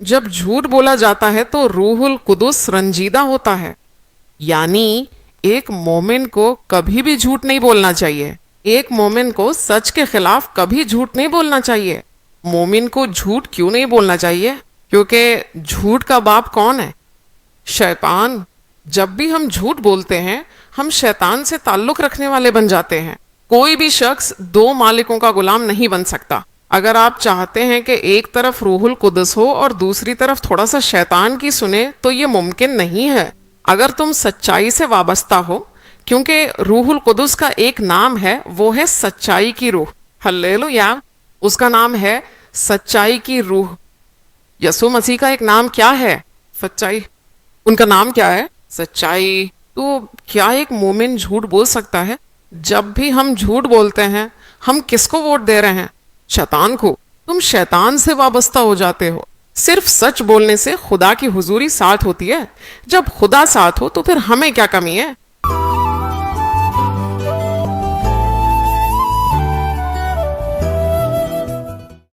جب جھوٹ بولا جاتا ہے تو روح القدس رنجیدہ ہوتا ہے، یعنی ایک مومن کو کبھی بھی جھوٹ نہیں بولنا چاہیے، ایک مومن کو سچ کے خلاف کبھی جھوٹ نہیں بولنا چاہیے۔ مومن کو جھوٹ کیوں نہیں بولنا چاہیے؟ کیونکہ جھوٹ کا باپ کون ہے؟ شیطان۔ جب بھی ہم جھوٹ بولتے ہیں ہم شیطان سے تعلق رکھنے والے بن جاتے ہیں۔ کوئی بھی شخص دو مالکوں کا غلام نہیں بن سکتا۔ اگر آپ چاہتے ہیں کہ ایک طرف روح القدس ہو اور دوسری طرف تھوڑا سا شیطان کی سنے تو یہ ممکن نہیں ہے۔ اگر تم سچائی سے وابستہ ہو، کیونکہ روح القدس کا ایک نام ہے، وہ ہے سچائی کی روح۔ ہلیلویا! اس کا نام ہے سچائی کی روح۔ یسوع مسیح کا ایک نام کیا ہے؟ سچائی۔ ان کا نام کیا ہے؟ سچائی۔ تو کیا ایک مومن جھوٹ بول سکتا ہے؟ جب بھی ہم جھوٹ بولتے ہیں ہم کس کو ووٹ دے رہے ہیں؟ شیطان کو۔ تم شیطان سے وابستہ ہو جاتے ہو۔ صرف سچ بولنے سے خدا کی حضوری ساتھ ہوتی ہے۔ جب خدا ساتھ ہو تو پھر ہمیں کیا کمی ہے؟